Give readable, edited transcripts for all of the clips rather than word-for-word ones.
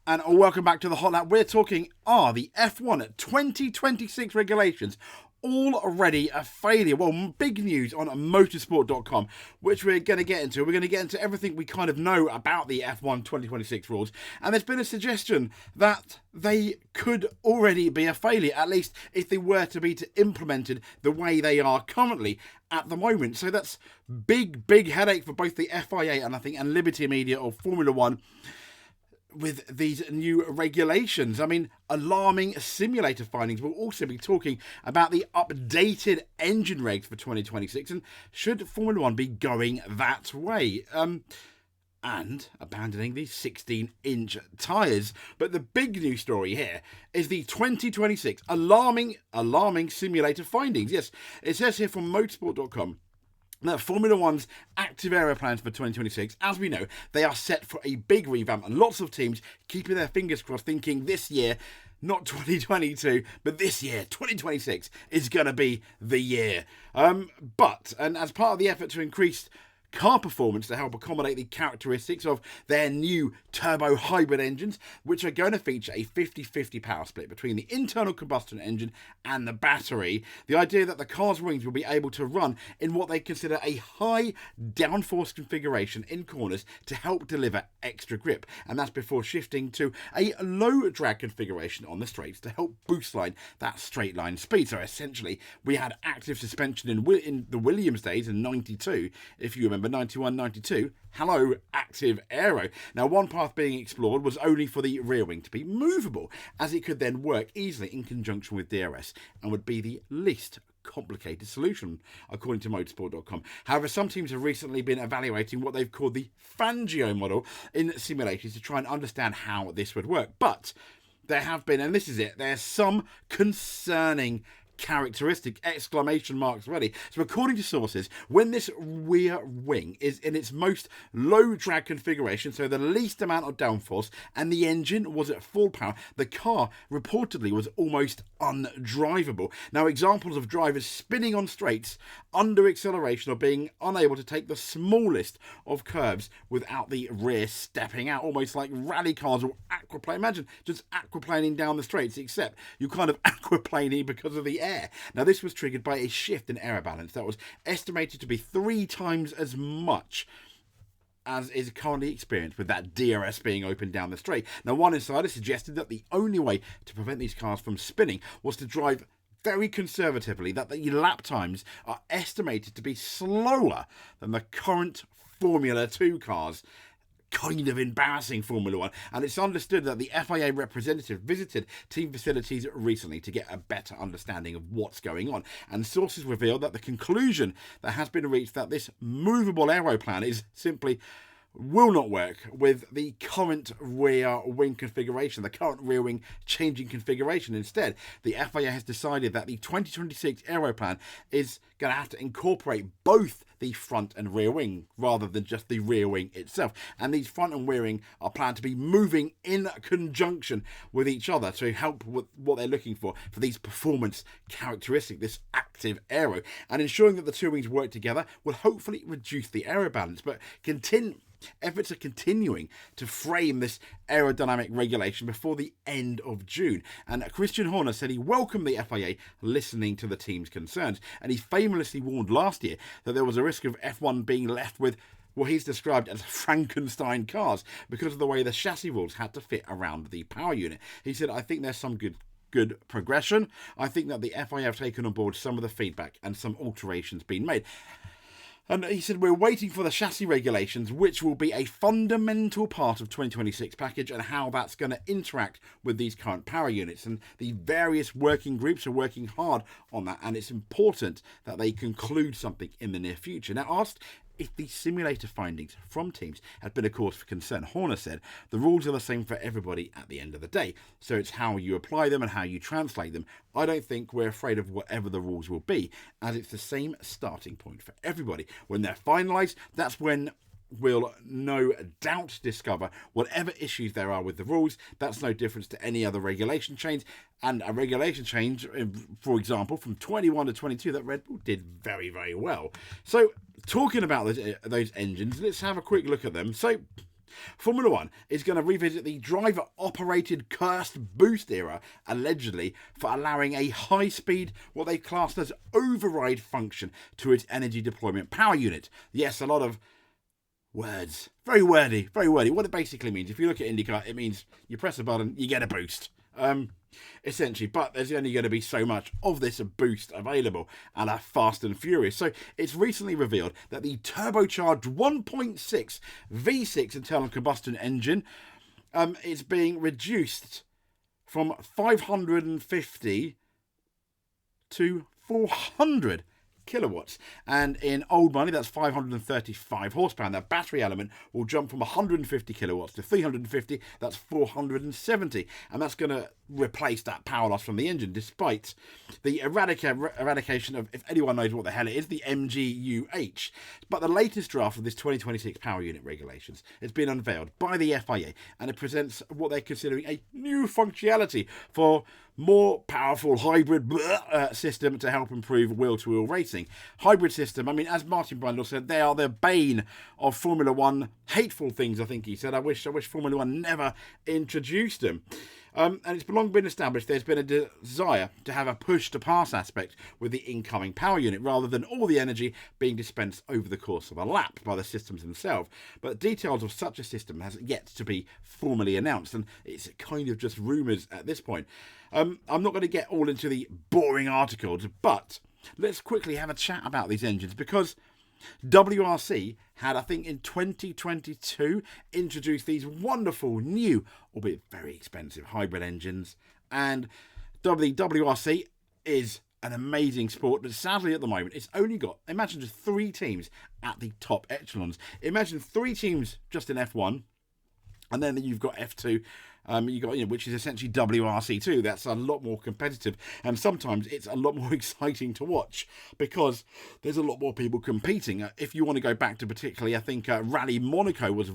And welcome back to the Hot Lap. We're talking the F1 2026 regulations. Already a failure. Well, big news on motorsport.com, which we're going to get into. We're going to get into everything we kind of know about the F1 2026 rules. And there's been a suggestion that they could already be a failure, at least if they were to be implemented the way they are currently at the moment. So that's big headache for both the FIA and Liberty Media or Formula One with these new regulations. I mean, alarming simulator findings. We'll also be talking about the updated engine regs for 2026 and should Formula One be going that way? And abandoning the 16-inch tyres. But the big news story here is the 2026 alarming simulator findings. Yes, it says here from motorsport.com that Formula One's active aero plans for 2026, as we know, they are set for a big revamp, and lots of teams keeping their fingers crossed, thinking this year, not 2022, but this year, 2026, is going to be the year. But as part of the effort to increase car performance to help accommodate the characteristics of their new turbo hybrid engines, which are going to feature a 50-50 power split between the internal combustion engine and the battery. The idea that the car's wings will be able to run in what they consider a high downforce configuration in corners to help deliver extra grip, and that's before shifting to a low drag configuration on the straights to help boost line that straight line speed. So essentially we had active suspension in the Williams days in 92, if you remember 91, 92, hello, active aero. Now, one path being explored was only for the rear wing to be movable, as it could then work easily in conjunction with DRS and would be the least complicated solution, according to motorsport.com. However, some teams have recently been evaluating what they've called the Fangio model in simulators to try and understand how this would work. But there have been, and this is it, there's some concerning characteristic exclamation marks ready. So according to sources, when this rear wing is in its most low drag configuration, so the least amount of downforce, and the engine was at full power, the car reportedly was almost undrivable. Now, examples of drivers spinning on straights under acceleration or being unable to take the smallest of curves without the rear stepping out, almost like rally cars or aquaplane. Imagine just aquaplaning down the straights, except you kind of aquaplaning because of the air. Now, this was triggered by a shift in air balance that was estimated to be 3 times as much as is currently experienced with that DRS being opened down the straight. Now, one insider suggested that the only way to prevent these cars from spinning was to drive very conservatively, that the lap times are estimated to be slower than the current Formula 2 cars. Kind of embarrassing Formula One, and it's understood that the FIA representative visited team facilities recently to get a better understanding of what's going on, and sources revealed that the conclusion that has been reached that this movable aero plan is simply will not work with the current rear wing configuration, the current rear wing changing configuration. Instead, the FIA has decided that the 2026 aero plan is going to have to incorporate both the front and rear wing rather than just the rear wing itself. And these front and rear wing are planned to be moving in conjunction with each other to help with what they're looking for these performance characteristics, this active aero. And ensuring that the two wings work together will hopefully reduce the aero balance, but efforts are continuing to frame this aerodynamic regulation before the end of June. And Christian Horner said he welcomed the FIA listening to the team's concerns. And he famously warned last year that there was a risk of F1 being left with what he's described as Frankenstein cars because of the way the chassis rules had to fit around the power unit. He said, I think there's some good progression. I think that the FIA have taken on board some of the feedback and some alterations being made. And he said, we're waiting for the chassis regulations, which will be a fundamental part of 2026 package and how that's going to interact with these current power units. And the various working groups are working hard on that. And it's important that they conclude something in the near future. Now, asked if the simulator findings from teams had been a cause for concern, Horner said, the rules are the same for everybody at the end of the day. So it's how you apply them and how you translate them. I don't think we're afraid of whatever the rules will be, as it's the same starting point for everybody. When they're finalised, that's when we'll no doubt discover whatever issues there are with the rules. That's no difference to any other regulation change. And a regulation change, for example, from 21 to 22 that Red Bull did very well. So talking about those engines, let's have a quick look at them. So Formula One is going to revisit the driver-operated cursed boost era, allegedly, for allowing a high-speed, what they classed as override function to its energy deployment power unit. Yes, a lot of words. Very wordy, very wordy. What it basically means, if you look at IndyCar, it means you press a button, you get a boost. Essentially, but there's only going to be so much of this boost available, and are Fast and Furious. So it's recently revealed that the turbocharged 1.6 V6 internal combustion engine is being reduced from 550 to 400 kilowatts, and in old money that's 535 horsepower. That battery element will jump from 150 kilowatts to 350, that's 470, and that's going to replace that power loss from the engine, despite the eradication of, if anyone knows what the hell it is, the MGUH. But the latest draft of this 2026 power unit regulations has been unveiled by the FIA, and it presents what they're considering a new functionality for more powerful hybrid system to help improve wheel-to-wheel racing. Hybrid system, I mean, as Martin Brundle said, they are the bane of Formula One. Hateful things, I think he said. I wish Formula One never introduced them. And it's long been established there's been a desire to have a push-to-pass aspect with the incoming power unit, rather than all the energy being dispensed over the course of a lap by the systems themselves. But details of such a system has yet to be formally announced, and it's kind of just rumours at this point. I'm not going to get all into the boring articles, but let's quickly have a chat about these engines, because WRC had, I think in 2022, introduced these wonderful new, albeit very expensive, hybrid engines. And the WRC is an amazing sport, but sadly at the moment it's only got, imagine, just 3 teams at the top echelons. Imagine 3 teams just in F1, and then you've got F2. You got, which is essentially WRC2. That's a lot more competitive, and sometimes it's a lot more exciting to watch because there's a lot more people competing. If you want to go back to particularly, I think Rally Monaco was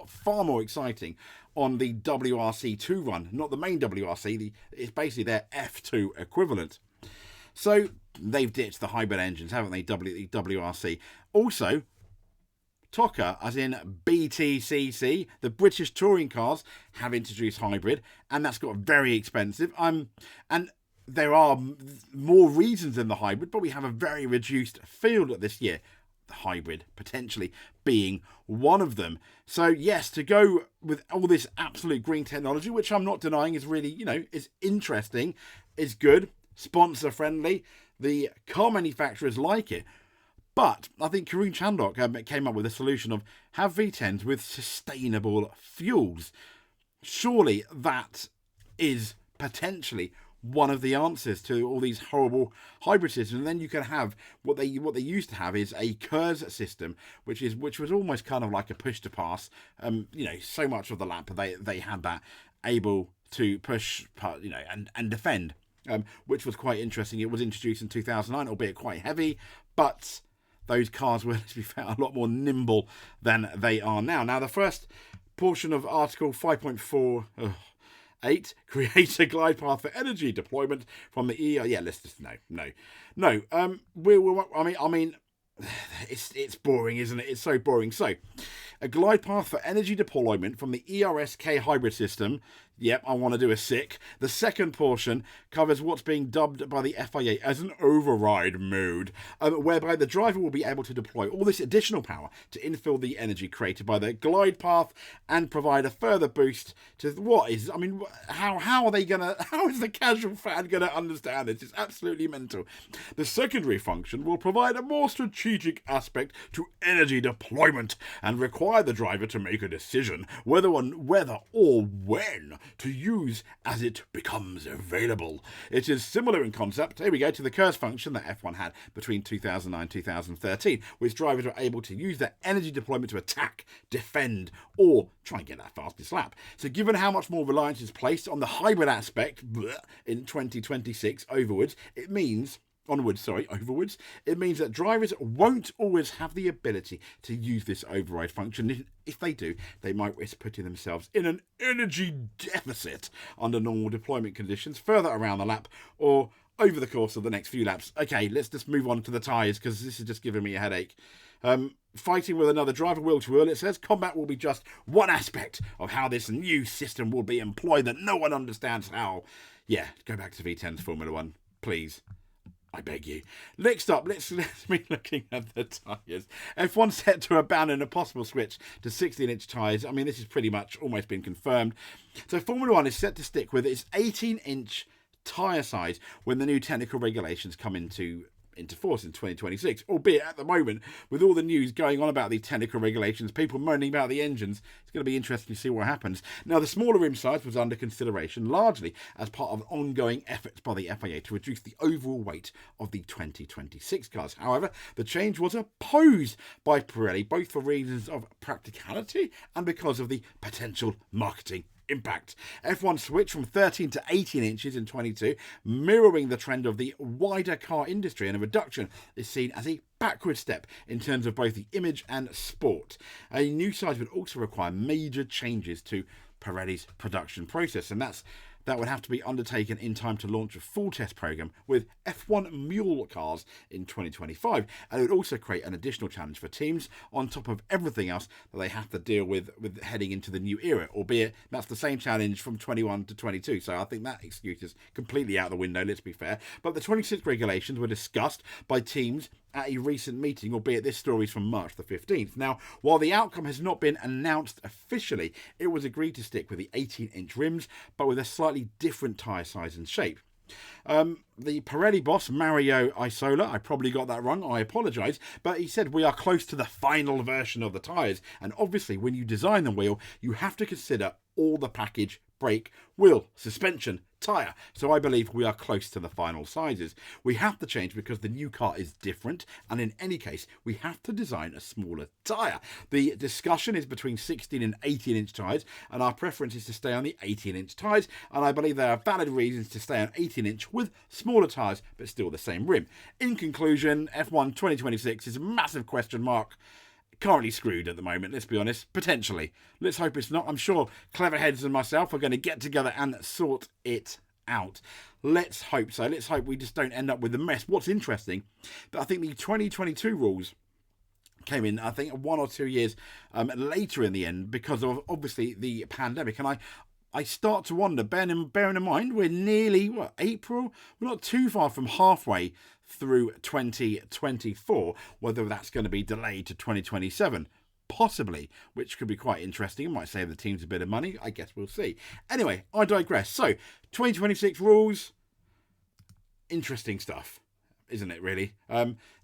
far more exciting on the WRC2 run, not the main WRC. It's basically their F2 equivalent. So they've ditched the hybrid engines, haven't they? The WRC. Also, TOCA, as in BTCC, the British touring cars, have introduced hybrid, and that's got very expensive. And there are more reasons than the hybrid, but we have a very reduced field this year. The hybrid potentially being one of them. So yes, to go with all this absolute green technology, which I'm not denying is really, is interesting, is good, sponsor friendly. The car manufacturers like it. But I think Karun Chandok came up with a solution of have V10s with sustainable fuels. Surely that is potentially one of the answers to all these horrible hybrid systems. And then you can have what they used to have is a KERS system, which was almost kind of like a push to pass. So much of the lap they had that able to push, and defend, which was quite interesting. It was introduced in 2009, albeit quite heavy, but those cars were, to be fair, a lot more nimble than they are now. Now, the first portion of Article 5.48 creates a glide path for energy deployment from the ER. Yeah, let's just no. I mean, it's boring, isn't it? It's so boring. So, a glide path for energy deployment from the ERSK hybrid system. Yep, I want to do a SICK. The second portion covers what's being dubbed by the FIA as an override mode, whereby the driver will be able to deploy all this additional power to infill the energy created by the glide path and provide a further boost to what is, how is the casual fan going to understand this? It's absolutely mental. The secondary function will provide a more strategic aspect to energy deployment and require the driver to make a decision whether or when to use as it becomes available. It is similar in concept, here we go, to the KERS function that F1 had between 2009 and 2013, which drivers were able to use their energy deployment to attack, defend, or try and get that fastest lap. So given how much more reliance is placed on the hybrid aspect in 2026 onwards, it means that drivers won't always have the ability to use this override function. If they do, they might risk putting themselves in an energy deficit under normal deployment conditions further around the lap, or over the course of the next few laps. Okay, let's just move on to the tyres, because this is just giving me a headache. Fighting with another driver wheel to wheel, it says combat will be just one aspect of how this new system will be employed that no one understands how. Yeah, go back to V10's Formula 1, please. I beg you. Next up, let's be looking at the tyres. F1 set to abandon a possible switch to 16-inch tyres. I mean, this has pretty much almost been confirmed. So Formula 1 is set to stick with its 18-inch tyre size when the new technical regulations come into force in 2026, albeit at the moment, with all the news going on about the technical regulations, people moaning about the engines, it's going to be interesting to see what happens. Now, the smaller rim size was under consideration largely as part of ongoing efforts by the FIA to reduce the overall weight of the 2026 cars. However, the change was opposed by Pirelli, both for reasons of practicality and because of the potential marketing impact. F1 switched from 13 to 18 inches in 22, mirroring the trend of the wider car industry, and a reduction is seen as a backward step in terms of both the image and sport. A new size would also require major changes to Pirelli's production process, and that would have to be undertaken in time to launch a full test program with F1 Mule cars in 2025. And it would also create an additional challenge for teams on top of everything else that they have to deal with heading into the new era, albeit that's the same challenge from 21 to 22. So I think that excuse is completely out the window, let's be fair. But the 26 regulations were discussed by teams at a recent meeting, albeit this story is from March the 15th. Now, while the outcome has not been announced officially, it was agreed to stick with the 18-inch rims, but with a slightly different tyre size and shape. The Pirelli boss, Mario Isola, I probably got that wrong, I apologise, but he said we are close to the final version of the tyres, and obviously when you design the wheel, you have to consider all the package: brake, wheel, suspension, tyre. So I believe we are close to the final sizes. We have to change because the new car is different, and in any case we have to design a smaller tyre. The discussion is between 16 and 18-inch tyres, and our preference is to stay on the 18-inch tyres, and I believe there are valid reasons to stay on 18-inch with smaller tyres but still the same rim. In conclusion, F1 2026 is a massive question mark. Currently screwed at the moment, let's be honest. Potentially. Let's hope it's not. I'm sure clever heads and myself are going to get together and sort it out. Let's hope so. Let's hope we just don't end up with a mess. What's interesting, that I think the 2022 rules came in, I think, 1 or 2 years later in the end because of, obviously, the pandemic. And I start to wonder, bearing in mind, we're nearly, April? We're not too far from halfway through 2024, whether that's going to be delayed to 2027. Possibly, which could be quite interesting. It might save the teams a bit of money. I guess we'll see. Anyway, I digress. So, 2026 rules, interesting stuff, isn't it, really?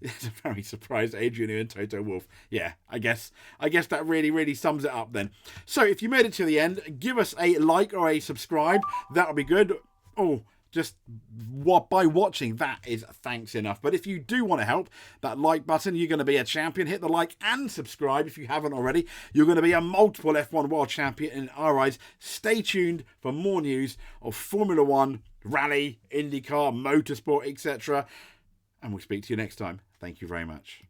It's a very surprised Adrian and Toto Wolff. Yeah, I guess that really sums it up then. So, if you made it to the end, give us a like or a subscribe. That would be good. Oh, just by watching, that is thanks enough. But if you do want to help, that like button, you're going to be a champion. Hit the like and subscribe if you haven't already. You're going to be a multiple F1 world champion in our eyes. Stay tuned for more news of Formula 1, Rally, IndyCar, Motorsport, etc. And we'll speak to you next time. Thank you very much.